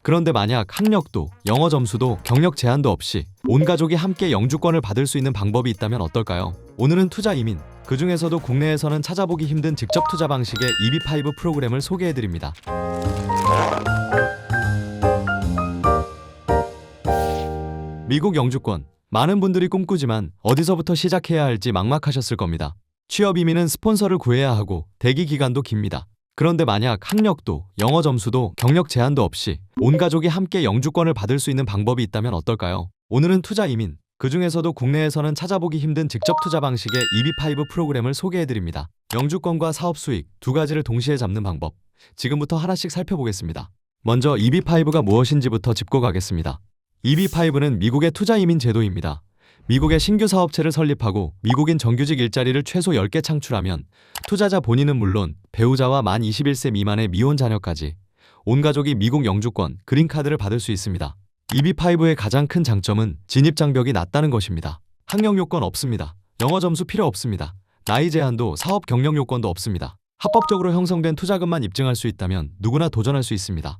그런데 만약 학력도, 영어 점수도, 경력 제한도 없이 온 가족이 함께 영주권을 받을 수 있는 방법이 있다면 어떨까요? 오늘은 투자 이민, 그 중에서도 국내에서는 찾아보기 힘든 직접 투자 방식의 EB5 프로그램을 소개해드립니다. 미국 영주권. 많은 분들이 꿈꾸지만 어디서부터 시작해야 할지 막막하셨을 겁니다. 취업 이민은 스폰서를 구해야 하고 대기 기간도 깁니다. 그런데 만약 학력도, 영어 점수도, 경력 제한도 없이 온 가족이 함께 영주권을 받을 수 있는 방법이 있다면 어떨까요? 오늘은 투자 이민, 그 중에서도 국내에서는 찾아보기 힘든 직접 투자 방식의 EB5 프로그램을 소개해드립니다. 영주권과 사업 수익 두 가지를 동시에 잡는 방법. 지금부터 하나씩 살펴보겠습니다. 먼저 EB5가 무엇인지부터 짚고 가겠습니다. EB5는 미국의 투자 이민 제도입니다. 미국의 신규 사업체를 설립하고 미국인 정규직 일자리를 최소 10개 창출하면 투자자 본인은 물론 배우자와 만 21세 미만의 미혼 자녀까지 온 가족이 미국 영주권, 그린카드를 받을 수 있습니다. EB5의 가장 큰 장점은 진입 장벽이 낮다는 것입니다. 학력 요건 없습니다. 영어 점수 필요 없습니다. 나이 제한도 사업 경력 요건도 없습니다. 합법적으로 형성된 투자금만 입증할 수 있다면 누구나 도전할 수 있습니다.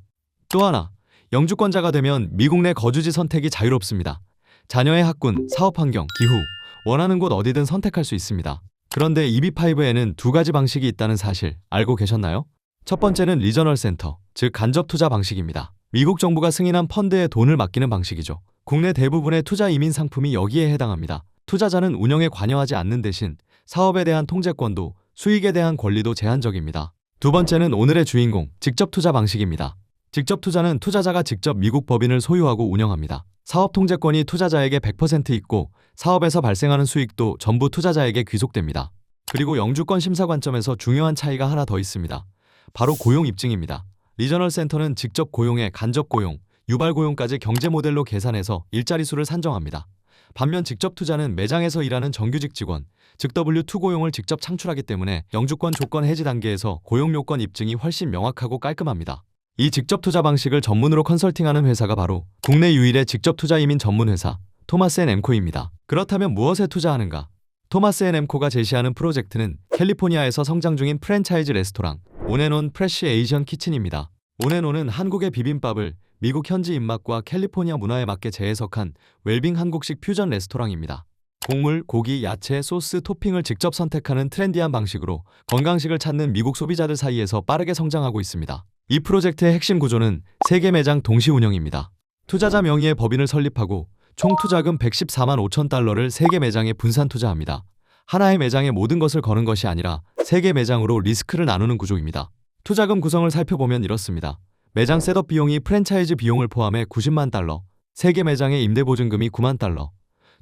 또 하나, 영주권자가 되면 미국 내 거주지 선택이 자유롭습니다. 자녀의 학군, 사업 환경, 기후, 원하는 곳 어디든 선택할 수 있습니다. 그런데 EB5에는 두 가지 방식이 있다는 사실 알고 계셨나요? 첫 번째는 리저널 센터, 즉 간접 투자 방식입니다. 미국 정부가 승인한 펀드에 돈을 맡기는 방식이죠. 국내 대부분의 투자 이민 상품이 여기에 해당합니다. 투자자는 운영에 관여하지 않는 대신 사업에 대한 통제권도, 수익에 대한 권리도 제한적입니다. 두 번째는 오늘의 주인공, 직접 투자 방식입니다. 직접 투자는 투자자가 직접 미국 법인을 소유하고 운영합니다. 사업 통제권이 투자자에게 100% 있고 사업에서 발생하는 수익도 전부 투자자에게 귀속됩니다. 그리고 영주권 심사 관점에서 중요한 차이가 하나 더 있습니다. 바로 고용 입증입니다. 리저널 센터는 직접 고용에 간접 고용, 유발 고용까지 경제 모델로 계산해서 일자리 수를 산정합니다. 반면 직접 투자는 매장에서 일하는 정규직 직원, 즉 W2 고용을 직접 창출하기 때문에 영주권 조건 해지 단계에서 고용 요건 입증이 훨씬 명확하고 깔끔합니다. 이 직접 투자 방식을 전문으로 컨설팅하는 회사가 바로 국내 유일의 직접 투자 이민 전문 회사 토마스 앤 엠코입니다. 그렇다면 무엇에 투자하는가? 토마스 앤 엠코가 제시하는 프로젝트는 캘리포니아에서 성장 중인 프랜차이즈 레스토랑 온앤온 프레쉬 에이전 키친입니다. 온앤온은 한국의 비빔밥을 미국 현지 입맛과 캘리포니아 문화에 맞게 재해석한 웰빙 한국식 퓨전 레스토랑입니다. 곡물, 고기, 야채, 소스, 토핑을 직접 선택하는 트렌디한 방식으로 건강식을 찾는 미국 소비자들 사이에서 빠르게 성장하고 있습니다. 이 프로젝트의 핵심 구조는 3개 매장 동시 운영입니다. 투자자 명의의 법인을 설립하고 총 투자금 114만 5천 달러를 3개 매장에 분산 투자합니다. 하나의 매장에 모든 것을 거는 것이 아니라 3개 매장으로 리스크를 나누는 구조입니다. 투자금 구성을 살펴보면 이렇습니다. 매장 셋업 비용이 프랜차이즈 비용을 포함해 90만 달러, 3개 매장의 임대보증금이 9만 달러,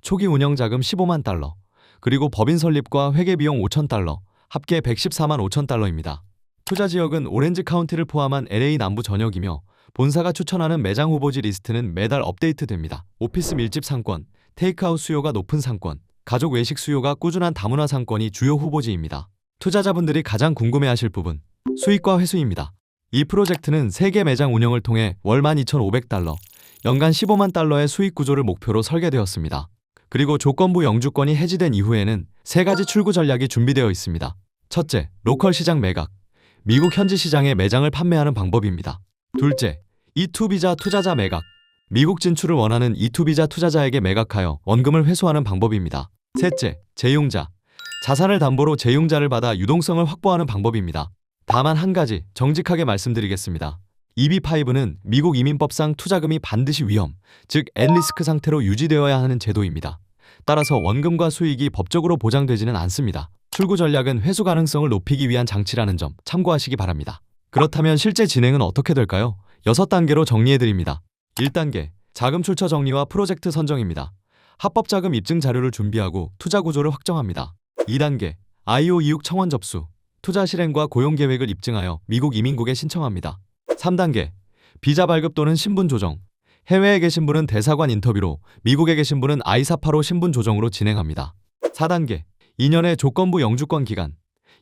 초기 운영 자금 15만 달러, 그리고 법인 설립과 회계 비용 5천 달러, 합계 114만 5천 달러입니다. 투자 지역은 오렌지 카운티를 포함한 LA 남부 전역이며 본사가 추천하는 매장 후보지 리스트는 매달 업데이트됩니다. 오피스 밀집 상권, 테이크아웃 수요가 높은 상권, 가족 외식 수요가 꾸준한 다문화 상권이 주요 후보지입니다. 투자자분들이 가장 궁금해하실 부분, 수익과 회수입니다. 이 프로젝트는 3개 매장 운영을 통해 월 12,500달러, 연간 15만 달러의 수익 구조를 목표로 설계되었습니다. 그리고 조건부 영주권이 해지된 이후에는 3가지 출구 전략이 준비되어 있습니다. 첫째, 로컬 시장 매각. 미국 현지 시장에 매장을 판매하는 방법입니다. 둘째, E2 비자 투자자 매각. 미국 진출을 원하는 E2 비자 투자자에게 매각하여 원금을 회수하는 방법입니다. 셋째, 재융자. 자산을 담보로 재융자를 받아 유동성을 확보하는 방법입니다. 다만 한 가지 정직하게 말씀드리겠습니다. EB5는 미국 이민법상 투자금이 반드시 위험, 즉 엔리스크 상태로 유지되어야 하는 제도입니다. 따라서 원금과 수익이 법적으로 보장되지는 않습니다. 출구 전략은 회수 가능성을 높이기 위한 장치라는 점 참고하시기 바랍니다. 그렇다면 실제 진행은 어떻게 될까요? 6단계로 정리해드립니다. 1단계, 자금 출처 정리와 프로젝트 선정입니다. 합법 자금 입증 자료를 준비하고 투자 구조를 확정합니다. 2단계, IO 이육 청원 접수, 투자 실행과 고용 계획을 입증하여 미국 이민국에 신청합니다. 3단계, 비자 발급 또는 신분 조정. 해외에 계신 분은 대사관 인터뷰로, 미국에 계신 분은 I-485 신분 조정으로 진행합니다. 4단계, 2년의 조건부 영주권 기간.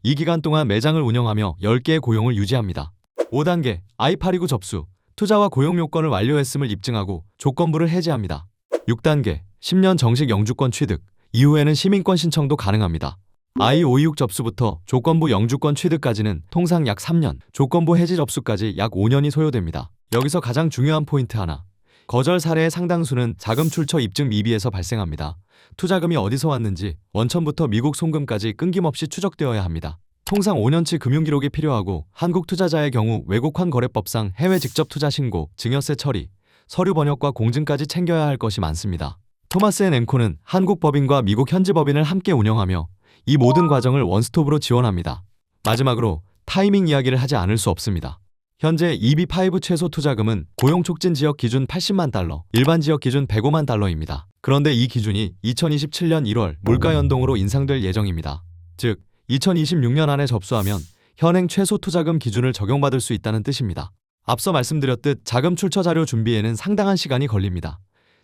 이 기간 동안 매장을 운영하며 10개의 고용을 유지합니다. 5단계, I-829 접수. 투자와 고용 요건을 완료했음을 입증하고 조건부를 해지합니다. 6단계, 10년 정식 영주권 취득. 이후에는 시민권 신청도 가능합니다. I-526 접수부터 조건부 영주권 취득까지는 통상 약 3년, 조건부 해지 접수까지 약 5년이 소요됩니다. 여기서 가장 중요한 포인트 하나. 거절 사례의 상당수는 자금 출처 입증 미비에서 발생합니다. 투자금이 어디서 왔는지 원천부터 미국 송금까지 끊김없이 추적되어야 합니다. 통상 5년치 금융기록이 필요하고 한국 투자자의 경우 외국환 거래법상 해외 직접 투자 신고, 증여세 처리, 서류 번역과 공증까지 챙겨야 할 것이 많습니다. 토마스 앤 앵코는 한국 법인과 미국 현지 법인을 함께 운영하며 이 모든 과정을 원스톱으로 지원합니다. 마지막으로 타이밍 이야기를 하지 않을 수 없습니다. 현재 EB5 최소 투자금은 고용 촉진 지역 기준 80만 달러, 일반 지역 기준 105만 달러입니다. 그런데 이 기준이 2027년 1월 물가 연동으로 인상될 예정입니다. 즉, 2026년 안에 접수하면 현행 최소 투자금 기준을 적용받을 수 있다는 뜻입니다. 앞서 말씀드렸듯 자금 출처 자료 준비에는 상당한 시간이 걸립니다.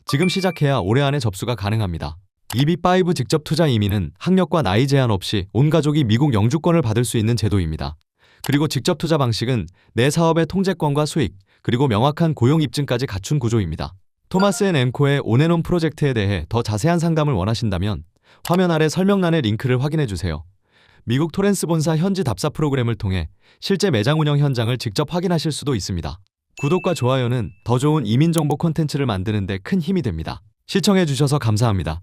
지금 시작해야 올해 안에 접수가 가능합니다. EB5 직접 투자 이민은 학력과 나이 제한 없이 온 가족이 미국 영주권을 받을 수 있는 제도입니다. 그리고 직접 투자 방식은 내 사업의 통제권과 수익, 그리고 명확한 고용 입증까지 갖춘 구조입니다. 토마스 앤 앵코의 온앤온 프로젝트에 대해 더 자세한 상담을 원하신다면 화면 아래 설명란의 링크를 확인해 주세요. 미국 토렌스 본사 현지 답사 프로그램을 통해 실제 매장 운영 현장을 직접 확인하실 수도 있습니다. 구독과 좋아요는 더 좋은 이민 정보 콘텐츠를 만드는 데 큰 힘이 됩니다. 시청해 주셔서 감사합니다.